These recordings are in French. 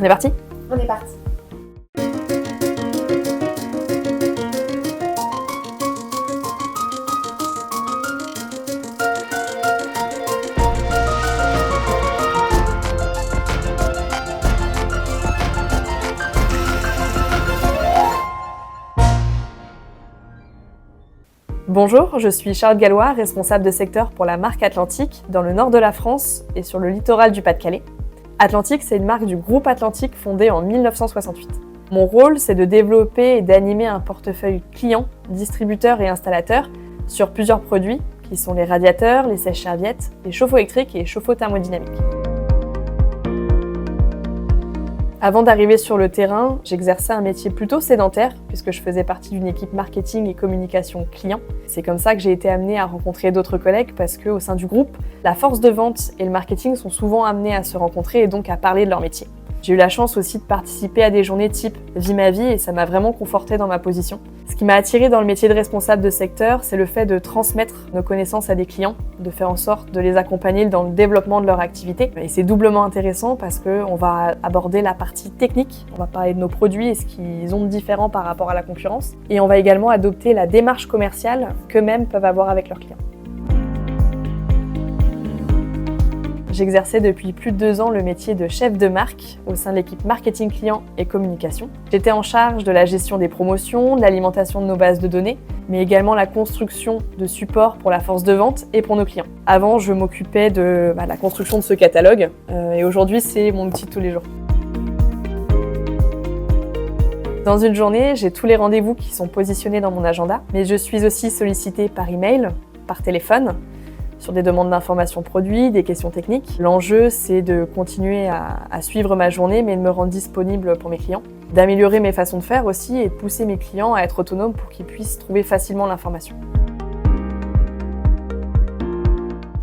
On est parti ? On est parti. Bonjour, je suis Charlotte Gallois, responsable de secteur pour la marque Atlantique dans le nord de la France et sur le littoral du Pas-de-Calais. Atlantique, c'est une marque du groupe Atlantique fondée en 1968. Mon rôle, c'est de développer et d'animer un portefeuille client, distributeurs et installateurs sur plusieurs produits qui sont les radiateurs, les sèches-serviettes, les chauffe-eau électriques et les chauffe-eau thermodynamiques. Avant d'arriver sur le terrain, j'exerçais un métier plutôt sédentaire puisque je faisais partie d'une équipe marketing et communication client. C'est comme ça que j'ai été amenée à rencontrer d'autres collègues parce qu'au sein du groupe, la force de vente et le marketing sont souvent amenés à se rencontrer et donc à parler de leur métier. J'ai eu la chance aussi de participer à des journées type Vie ma vie et ça m'a vraiment confortée dans ma position. Ce qui m'a attirée dans le métier de responsable de secteur, c'est le fait de transmettre nos connaissances à des clients, de faire en sorte de les accompagner dans le développement de leur activité. Et c'est doublement intéressant parce qu'on va aborder la partie technique, on va parler de nos produits et ce qu'ils ont de différent par rapport à la concurrence. Et on va également adopter la démarche commerciale qu'eux-mêmes peuvent avoir avec leurs clients. J'exerçais depuis plus de 2 ans le métier de chef de marque au sein de l'équipe marketing client et communication. J'étais en charge de la gestion des promotions, de l'alimentation de nos bases de données, mais également la construction de supports pour la force de vente et pour nos clients. Avant, je m'occupais de la construction de ce catalogue et aujourd'hui, c'est mon outil de tous les jours. Dans une journée, j'ai tous les rendez-vous qui sont positionnés dans mon agenda, mais je suis aussi sollicitée par email, par téléphone, sur des demandes d'informations produits, des questions techniques. L'enjeu, c'est de continuer à suivre ma journée, mais de me rendre disponible pour mes clients, d'améliorer mes façons de faire aussi et de pousser mes clients à être autonomes pour qu'ils puissent trouver facilement l'information.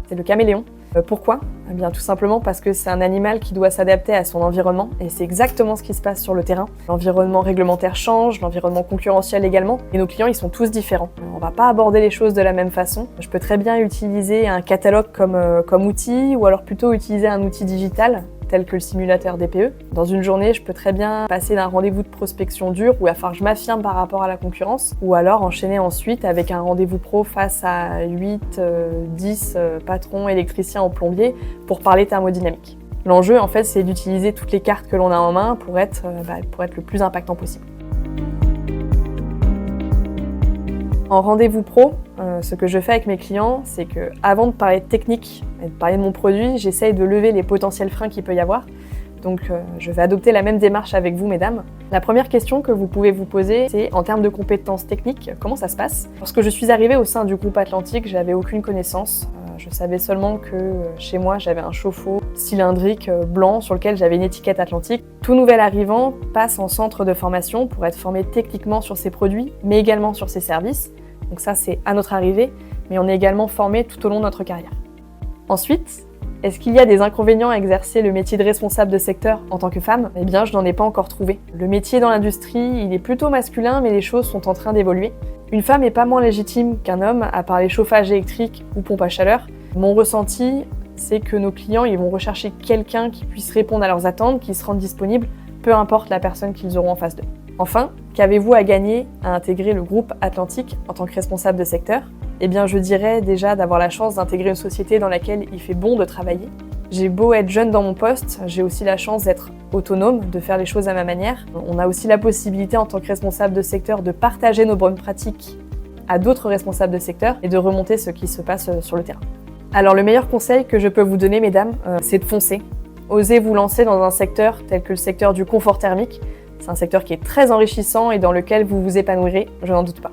C'est le caméléon. Pourquoi ? Eh bien, tout simplement parce que c'est un animal qui doit s'adapter à son environnement et c'est exactement ce qui se passe sur le terrain. L'environnement réglementaire change, l'environnement concurrentiel également et nos clients ils sont tous différents. On va pas aborder les choses de la même façon. Je peux très bien utiliser un catalogue comme outil ou alors plutôt utiliser un outil digital tel que le simulateur DPE. Dans une journée, je peux très bien passer d'un rendez-vous de prospection dur où il va falloir que je m'affirme par rapport à la concurrence ou alors enchaîner ensuite avec un rendez-vous pro face à 8, 10 patrons électriciens ou plombiers pour parler thermodynamique. L'enjeu, en fait, c'est d'utiliser toutes les cartes que l'on a en main pour être le plus impactant possible. En rendez-vous pro, ce que je fais avec mes clients, c'est que avant de parler de technique et de parler de mon produit, j'essaye de lever les potentiels freins qu'il peut y avoir. Donc je vais adopter la même démarche avec vous, mesdames. La première question que vous pouvez vous poser, c'est en termes de compétences techniques, comment ça se passe ? Lorsque je suis arrivée au sein du groupe Atlantique, j'avais aucune connaissance. Je savais seulement que chez moi, j'avais un chauffe-eau cylindrique blanc sur lequel j'avais une étiquette Atlantique. Tout nouvel arrivant passe en centre de formation pour être formé techniquement sur ses produits, mais également sur ses services. Donc ça, c'est à notre arrivée, mais on est également formé tout au long de notre carrière. Ensuite, est-ce qu'il y a des inconvénients à exercer le métier de responsable de secteur en tant que femme ? Eh bien, je n'en ai pas encore trouvé. Le métier dans l'industrie, il est plutôt masculin, mais les choses sont en train d'évoluer. Une femme n'est pas moins légitime qu'un homme à parler chauffage électrique ou pompe à chaleur. Mon ressenti, c'est que nos clients ils vont rechercher quelqu'un qui puisse répondre à leurs attentes, qui se rende disponible, peu importe la personne qu'ils auront en face d'eux. Enfin, qu'avez-vous à gagner à intégrer le groupe Atlantique en tant que responsable de secteur ? Eh bien, je dirais déjà d'avoir la chance d'intégrer une société dans laquelle il fait bon de travailler. J'ai beau être jeune dans mon poste, j'ai aussi la chance d'être autonome, de faire les choses à ma manière. On a aussi la possibilité en tant que responsable de secteur de partager nos bonnes pratiques à d'autres responsables de secteur et de remonter ce qui se passe sur le terrain. Alors le meilleur conseil que je peux vous donner, mesdames, c'est de foncer. Osez vous lancer dans un secteur tel que le secteur du confort thermique. C'est un secteur qui est très enrichissant et dans lequel vous vous épanouirez, je n'en doute pas.